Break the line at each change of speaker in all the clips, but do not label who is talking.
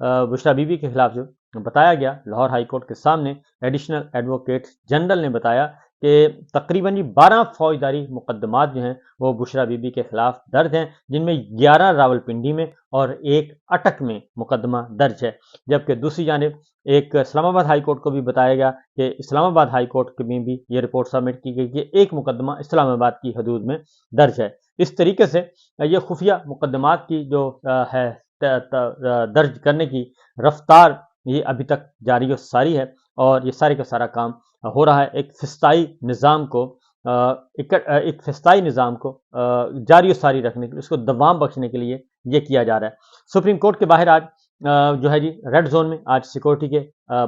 بشرا بیوی کے خلاف جو بتایا گیا لاہور ہائی کورٹ کے سامنے، ایڈیشنل ایڈوکیٹ جنرل نے بتایا کہ تقریباً 12 فوجداری مقدمات جو ہیں وہ بشرا بیوی کے خلاف درج ہیں، جن میں 11 راولپنڈی میں اور ایک اٹک میں مقدمہ درج ہے، جبکہ دوسری جانب ایک اسلام آباد ہائی کورٹ کو بھی بتایا گیا کہ اسلام آباد ہائی کورٹ میں بھی یہ رپورٹ سبمٹ کی گئی کہ ایک مقدمہ اسلام آباد کی حدود میں درج ہے۔ اس طریقے سے یہ خفیہ مقدمات کی جو ہے درج کرنے کی رفتار یہ ابھی تک جاری و ساری ہے، اور یہ سارے کا سارا کام ہو رہا ہے ایک فسطائی نظام کو جاری و ساری رکھنے کے لیے، اس کو دوام بخشنے کے لیے یہ کیا جا رہا ہے۔ سپریم کورٹ کے باہر آج جو ہے ریڈ زون میں آج سیکورٹی کے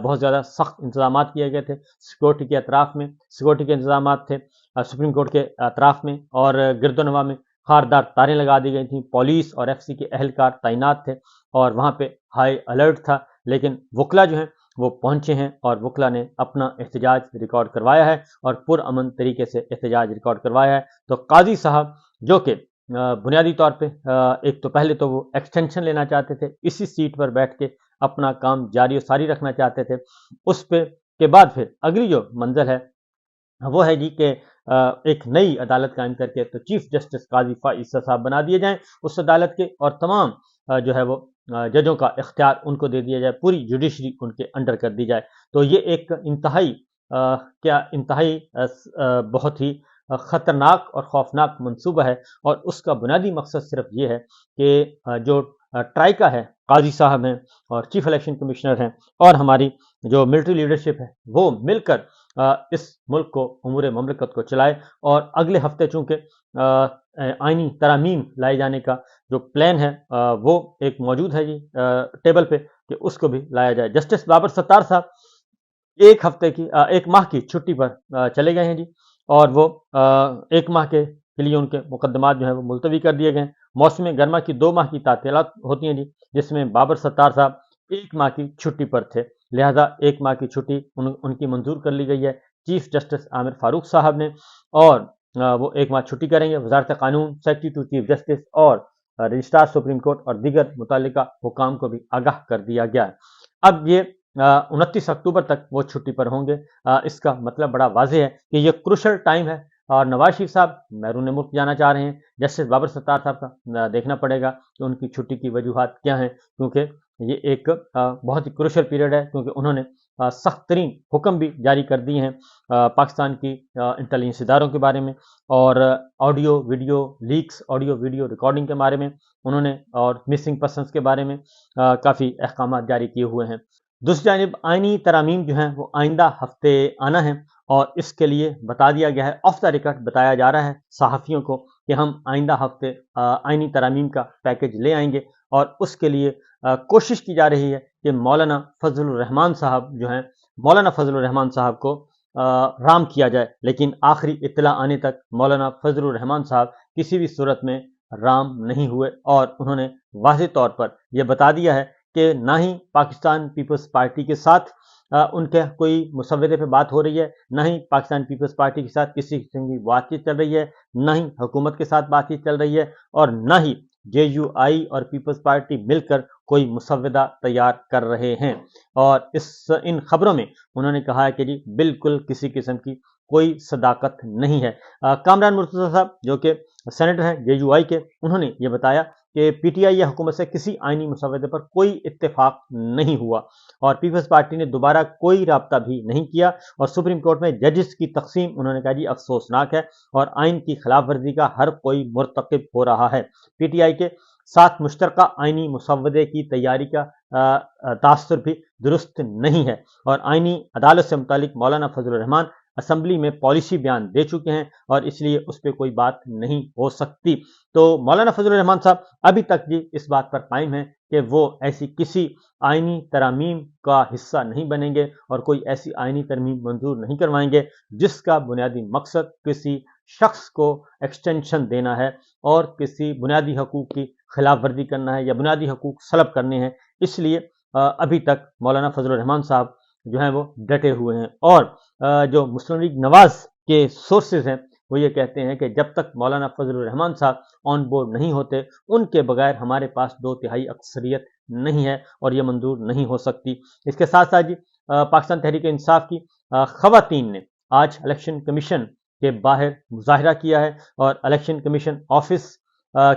بہت زیادہ سخت انتظامات کیے گئے تھے۔ سیکورٹی کے اطراف میں سیکورٹی کے انتظامات تھے سپریم کورٹ کے اطراف میں، اور گرد و نواح میں خاردار تاریں لگا دی گئی تھیں، پولیس اور ایف سی کے اہلکار تعینات تھے، اور وہاں پہ ہائی الرٹ تھا، لیکن وکلا جو ہیں وہ پہنچے ہیں، اور وکلا نے اپنا احتجاج ریکارڈ کروایا ہے، اور پرامن طریقے سے احتجاج ریکارڈ کروایا ہے۔ تو قاضی صاحب جو کہ بنیادی طور پہ ایک تو پہلے تو وہ ایکسٹینشن لینا چاہتے تھے، اسی سیٹ پر بیٹھ کے اپنا کام جاری و ساری رکھنا چاہتے تھے، اس پہ کے بعد پھر اگلی جو منزل ہے وہ ہے جی کہ ایک نئی عدالت قائم کر کے تو چیف جسٹس قاضی عیسیٰ صاحب بنا دیے جائیں اس عدالت کے، اور تمام جو ہے وہ ججوں کا اختیار ان کو دے دیا جائے، پوری جوڈیشری ان کے انڈر کر دی جائے۔ تو یہ ایک انتہائی بہت ہی خطرناک اور خوفناک منصوبہ ہے، اور اس کا بنیادی مقصد صرف یہ ہے کہ جو ٹرائیکا ہے، قاضی صاحب ہیں اور چیف الیکشن کمشنر ہیں اور ہماری جو ملٹری لیڈرشپ ہے، وہ مل کر اس ملک کو امور مملکت کو چلائے، اور اگلے ہفتے چونکہ آئینی ترامیم لائے جانے کا جو پلان ہے وہ ایک موجود ہے جی ٹیبل پہ، کہ اس کو بھی لایا جائے۔ جسٹس بابر ستار صاحب ایک ماہ کی چھٹی پر چلے گئے ہیں جی، اور وہ ایک ماہ کے لیے ان کے مقدمات جو ہیں وہ ملتوی کر دیے گئے ہیں۔ موسم گرما کی 2 ماہ کی تعطیلات ہوتی ہیں جی، جس میں بابر ستار صاحب 1 ماہ کی چھٹی پر تھے، لہذا 1 ماہ کی چھٹی ان کی منظور کر لی گئی ہے چیف جسٹس عامر فاروق صاحب نے، اور وہ 1 ماہ چھٹی کریں گے۔ وزارت قانون، سیکرٹری ٹو چیف جسٹس اور رجسٹرار سپریم کورٹ اور دیگر متعلقہ حکام کو بھی آگاہ کر دیا گیا ہے۔ اب یہ 29 اکتوبر تک وہ چھٹی پر ہوں گے۔ اس کا مطلب بڑا واضح ہے کہ یہ کروشل ٹائم ہے، اور نواز شریف صاحب بیرون ملک جانا چاہ رہے ہیں۔ جسٹس بابر ستار صاحب کا دیکھنا پڑے گا کہ ان کی چھٹی کی وجوہات کیا ہیں، کیونکہ یہ ایک بہت ہی کروشل پیریڈ ہے، کیونکہ انہوں نے سخت ترین حکم بھی جاری کر دیے ہیں پاکستان کی انٹیلیجنس اداروں کے بارے میں، اور audio video leaks, audio video recording کے بارے میں انہوں نے، اور مسنگ پرسنس کے بارے میں کافی احکامات جاری کیے ہوئے ہیں۔ دوسری جانب آئینی ترامیم جو ہیں وہ آئندہ ہفتے آنا ہے، اور اس کے لیے بتا دیا گیا ہے، آف دا ریکارڈ بتایا جا رہا ہے صحافیوں کو کہ ہم آئندہ ہفتے آئینی ترامیم کا پیکج لے آئیں گے، اور اس کے لیے کوشش کی جا رہی ہے کہ مولانا فضل الرحمان صاحب کو رام کیا جائے، لیکن آخری اطلاع آنے تک مولانا فضل الرحمان صاحب کسی بھی صورت میں رام نہیں ہوئے، اور انہوں نے واضح طور پر یہ بتا دیا ہے کہ نہ ہی پاکستان پیپلز پارٹی کے ساتھ ان کے کوئی مسودے پہ بات ہو رہی ہے، نہ ہی پاکستان پیپلز پارٹی کے ساتھ کسی قسم کی بات چیت چل رہی ہے، نہ ہی حکومت کے ساتھ بات چیت چل رہی ہے، اور نہ ہی جے یو آئی اور پیپلز پارٹی مل کر کوئی مسودہ تیار کر رہے ہیں۔ اور ان خبروں میں انہوں نے کہا ہے کہ جی بالکل کسی قسم کی کوئی صداقت نہیں ہے۔ کامران مرتضیٰ صاحب جو کہ سینیٹر ہیں جے یو آئی کے، انہوں نے یہ بتایا کہ پی ٹی آئی یا حکومت سے کسی آئینی مسودے پر کوئی اتفاق نہیں ہوا، اور پیپلز پارٹی نے دوبارہ کوئی رابطہ بھی نہیں کیا، اور سپریم کورٹ میں ججز کی تقسیم انہوں نے کہا جی افسوسناک ہے، اور آئین کی خلاف ورزی کا ہر کوئی مرتکب ہو رہا ہے۔ پی ٹی آئی کے ساتھ مشترکہ آئینی مسودے کی تیاری کا تاثر بھی درست نہیں ہے، اور آئینی عدالت سے متعلق مولانا فضل الرحمان اسمبلی میں پالیسی بیان دے چکے ہیں، اور اس لیے اس پہ کوئی بات نہیں ہو سکتی۔ تو مولانا فضل الرحمان صاحب ابھی تک جی اس بات پر قائم ہیں کہ وہ ایسی کسی آئینی ترامیم کا حصہ نہیں بنیں گے، اور کوئی ایسی آئینی ترمیم منظور نہیں کروائیں گے جس کا بنیادی مقصد کسی شخص کو ایکسٹینشن دینا ہے، اور کسی بنیادی حقوق کی خلاف ورزی کرنا ہے، یا بنیادی حقوق سلب کرنے ہیں۔ اس لیے ابھی تک مولانا فضل الرحمان صاحب جو ہیں وہ ڈٹے ہوئے ہیں، اور جو مسلم لیگ نواز کے سورسز ہیں وہ یہ کہتے ہیں کہ جب تک مولانا فضل الرحمان صاحب آن بورڈ نہیں ہوتے ان کے بغیر ہمارے پاس 2/3 اکثریت نہیں ہے اور یہ منظور نہیں ہو سکتی۔ اس کے ساتھ ساتھ جی پاکستان تحریک انصاف کی خواتین نے آج الیکشن کمیشن کے باہر مظاہرہ کیا ہے اور الیکشن کمیشن آفس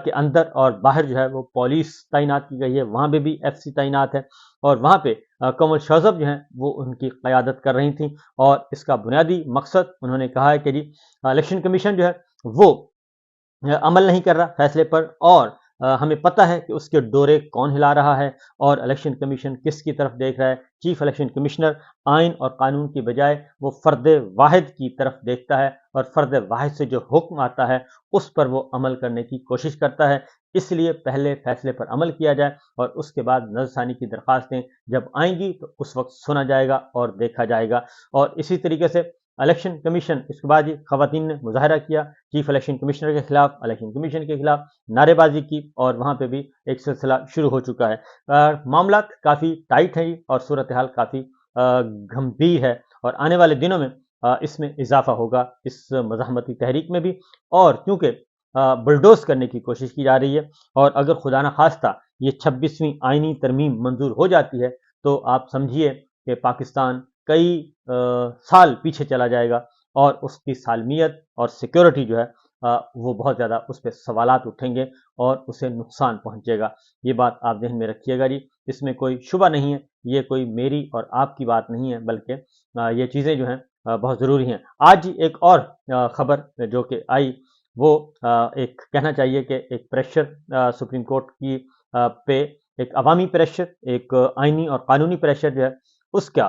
کے اندر اور باہر جو ہے وہ پولیس تعینات کی گئی ہے، وہاں پہ بھی ایف سی تعینات ہے اور وہاں پہ کمل شوذب جو ہیں وہ ان کی قیادت کر رہی تھیں اور اس کا بنیادی مقصد انہوں نے کہا ہے کہ جی الیکشن کمیشن جو ہے وہ عمل نہیں کر رہا فیصلے پر اور ہمیں پتہ ہے کہ اس کے ڈورے کون ہلا رہا ہے اور الیکشن کمیشن کس کی طرف دیکھ رہا ہے۔ چیف الیکشن کمشنر آئین اور قانون کی بجائے وہ فرد واحد کی طرف دیکھتا ہے اور فرد واحد سے جو حکم آتا ہے اس پر وہ عمل کرنے کی کوشش کرتا ہے۔ اس لیے پہلے فیصلے پر عمل کیا جائے اور اس کے بعد نظر ثانی کی درخواستیں جب آئیں گی تو اس وقت سنا جائے گا اور دیکھا جائے گا۔ اور اسی طریقے سے الیکشن کمیشن اس کے بعد ہی خواتین نے مظاہرہ کیا، چیف الیکشن کمشنر کے خلاف، الیکشن کمیشن کے خلاف نعرے بازی کی اور وہاں پہ بھی ایک سلسلہ شروع ہو چکا ہے۔ معاملات کافی ٹائٹ ہیں اور صورتحال کافی گھمبیر ہے اور آنے والے دنوں میں اس میں اضافہ ہوگا اس مزاحمتی تحریک میں بھی، اور کیونکہ بلڈوز کرنے کی کوشش کی جا رہی ہے اور اگر خدا نخواستہ یہ 26ویں آئینی ترمیم منظور ہو جاتی ہے تو آپ سمجھیے کہ پاکستان کئی سال پیچھے چلا جائے گا اور اس کی سالمیت اور سیکیورٹی جو ہے وہ بہت زیادہ اس پہ سوالات اٹھیں گے اور اسے نقصان پہنچے گا۔ یہ بات آپ ذہن میں رکھیے گا جی، اس میں کوئی شبہ نہیں ہے، یہ کوئی میری اور آپ کی بات نہیں ہے بلکہ یہ چیزیں جو ہیں بہت ضروری ہیں۔ آج ایک اور خبر جو کہ آئی وہ ایک کہنا چاہیے کہ ایک پریشر سپریم کورٹ کی پہ ایک عوامی پریشر، ایک آئینی اور قانونی پریشر جو ہے اس کا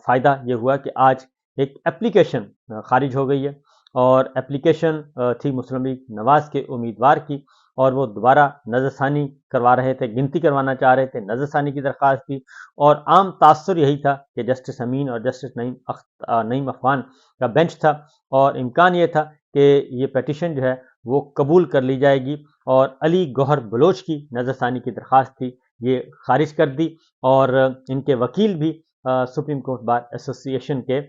فائدہ یہ ہوا کہ آج ایک اپلیکیشن خارج ہو گئی ہے اور اپلیکیشن تھی مسلم لیگ نواز کے امیدوار کی اور وہ دوبارہ نظر ثانی کروا رہے تھے، گنتی کروانا چاہ رہے تھے، نظر ثانی کی درخواست تھی اور عام تاثر یہی تھا کہ جسٹس امین اور جسٹس نعیم افغان کا بینچ تھا اور امکان یہ تھا کہ یہ پیٹیشن جو ہے وہ قبول کر لی جائے گی اور علی گوہر بلوچ کی نظر ثانی کی درخواست تھی یہ خارج کر دی اور ان کے وکیل بھی سپریم کورٹ بار ایسوسی ایشن کے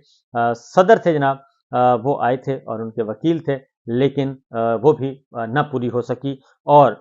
صدر تھے جناب، وہ آئے تھے اور ان کے وکیل تھے لیکن وہ بھی نہ پوری ہو سکی اور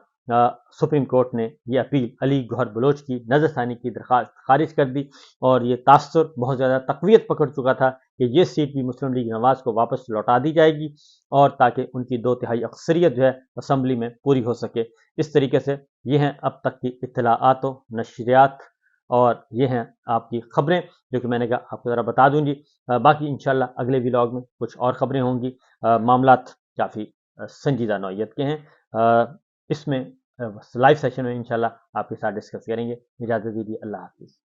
سپریم کورٹ نے یہ اپیل علی گوہر بلوچ کی نظر ثانی کی درخواست خارج کر دی اور یہ تاثر بہت زیادہ تقویت پکڑ چکا تھا کہ یہ سیٹ بھی مسلم لیگ نواز کو واپس لوٹا دی جائے گی اور تاکہ ان کی 2/3 اکثریت جو ہے اسمبلی میں پوری ہو سکے۔ اس طریقے سے یہ ہیں اب تک کی اطلاعات و نشریات اور یہ ہیں آپ کی خبریں جو کہ میں نے کہا آپ کو ذرا بتا دوں گی۔ باقی انشاءاللہ اگلے ولاگ میں کچھ اور خبریں ہوں گی۔ معاملات کافی سنجیدہ نوعیت کے ہیں، اس میں لائیو سیشن میں انشاءاللہ آپ کے ساتھ ڈسکس کریں گے۔ اجازت دیجیے، اللہ حافظ۔